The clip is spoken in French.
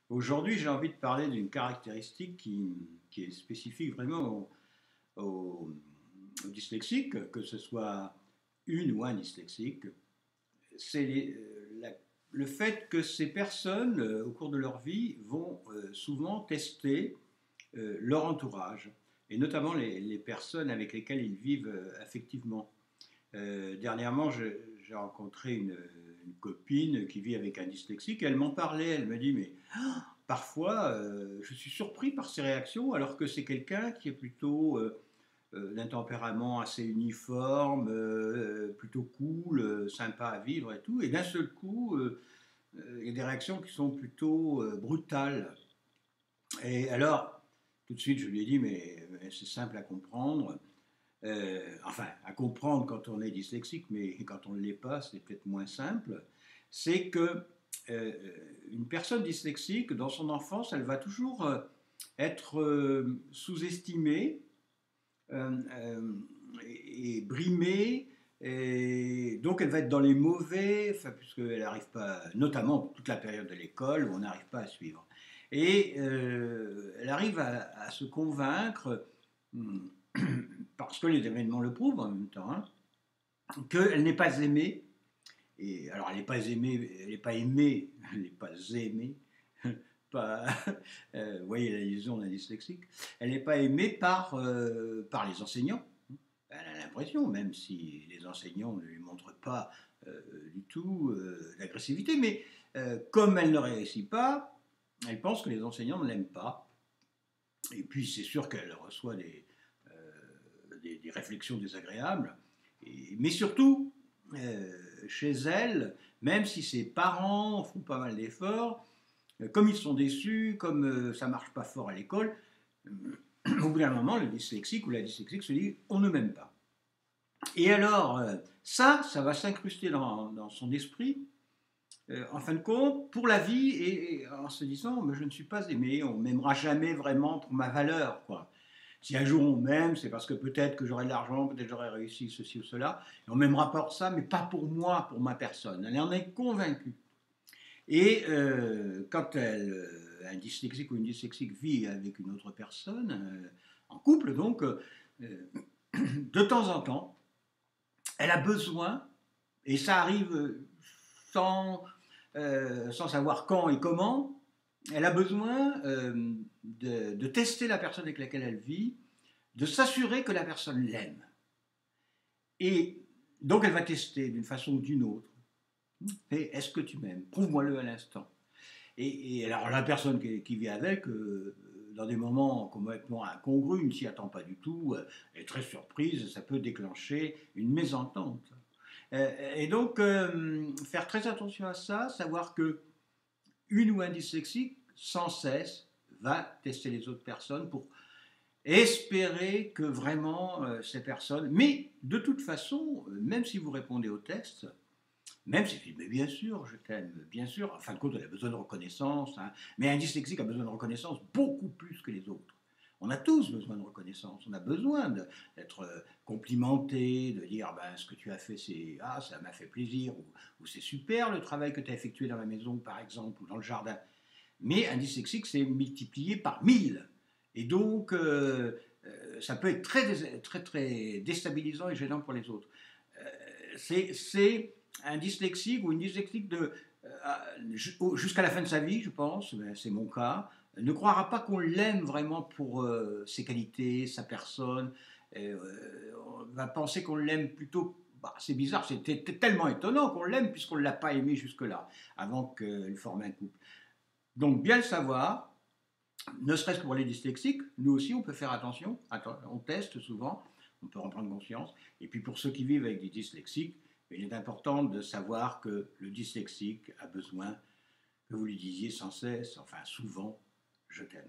Aujourd'hui, j'ai envie de parler d'une caractéristique qui est spécifique vraiment aux dyslexiques, que ce soit une ou un dyslexique. C'est le fait que ces personnes, au cours de leur vie, vont souvent tester leur entourage, et notamment les personnes avec lesquelles ils vivent affectivement. Dernièrement, j'ai rencontré une copine qui vit avec un dyslexique, et elle m'en parlait, elle me dit, mais parfois, je suis surpris par ses réactions, alors que c'est quelqu'un qui est plutôt d'un tempérament assez uniforme, plutôt cool, sympa à vivre et tout. Et d'un seul coup, il y a des réactions qui sont plutôt brutales. Et alors, tout de suite, je lui ai dit, mais c'est simple à comprendre. Enfin, à comprendre quand on est dyslexique, mais quand on ne l'est pas, c'est peut-être moins simple. C'est que euh, une personne dyslexique, dans son enfance, elle va toujours être sous-estimée et brimée. Et donc elle va être dans les mauvais, enfin, puisqu'elle n'arrive pas, notamment toute la période de l'école où on n'arrive pas à suivre. Et elle arrive à se convaincre, parce que les événements le prouvent en même temps, hein, qu'elle n'est pas aimée. Et alors elle n'est pas aimée, elle n'est pas aimée, elle n'est pas aimée, pas, vous voyez la liaison d'un dyslexique, elle n'est pas aimée par les enseignants. Elle a l'impression, même si les enseignants ne lui montrent pas du tout l'agressivité, mais comme elle ne réussit pas, elle pense que les enseignants ne l'aiment pas. Et puis c'est sûr qu'elle reçoit des réflexions désagréables, mais surtout, chez elle, même si ses parents font pas mal d'efforts, comme ils sont déçus, comme ça marche pas fort à l'école, au bout d'un moment, le dyslexique ou la dyslexique se dit on ne m'aime pas. Et alors, ça va s'incruster dans son esprit, en fin de compte, pour la vie, et en se disant mais je ne suis pas aimé, on m'aimera jamais vraiment pour ma valeur, quoi. Si un jour on m'aime, c'est parce que peut-être que j'aurai de l'argent, peut-être que j'aurai réussi ceci ou cela, et on m'aimera pour ça, mais pas pour moi, pour ma personne. Elle en est convaincue. Et quand un dyslexique ou une dyslexique vit avec une autre personne, en couple donc, de temps en temps, elle a besoin, et ça arrive sans, sans savoir quand et comment, elle a besoin de tester la personne avec laquelle elle vit, de s'assurer que la personne l'aime. Et donc elle va tester d'une façon ou d'une autre. Est-ce que tu m'aimes? Prouve-moi-le à l'instant. Et alors la personne qui vit avec, dans des moments complètement incongrus, ne s'y attend pas du tout, est très surprise, ça peut déclencher une mésentente. Et donc faire très attention à ça, savoir que une ou un dyslexique, sans cesse, va tester les autres personnes pour espérer que vraiment ces personnes, mais de toute façon, même si vous répondez au texte, même si mais bien sûr, je t'aime, bien sûr, en fin de compte, elle a besoin de reconnaissance, hein, mais un dyslexique a besoin de reconnaissance beaucoup plus que les autres. On a tous besoin de reconnaissance, on a besoin d'être complimenté, de dire ben, ce que tu as fait, c'est ah, ça m'a fait plaisir, ou c'est super le travail que tu as effectué dans la maison, par exemple, ou dans le jardin. Mais un dyslexique, c'est multiplié par 1000. Et donc, ça peut être très, très déstabilisant et gênant pour les autres. C'est un dyslexique ou une dyslexique jusqu'à la fin de sa vie, je pense, c'est mon cas, ne croira pas qu'on l'aime vraiment pour ses qualités, sa personne. On va penser qu'on l'aime plutôt. Bah, c'est bizarre, c'est tellement étonnant qu'on l'aime puisqu'on ne l'a pas aimé jusque-là, avant qu'elle forme un couple. Donc, bien le savoir, ne serait-ce que pour les dyslexiques, nous aussi on peut faire attention, on teste souvent, on peut en prendre conscience. Et puis pour ceux qui vivent avec des dyslexiques, il est important de savoir que le dyslexique a besoin que vous lui disiez sans cesse, enfin souvent, je t'aime.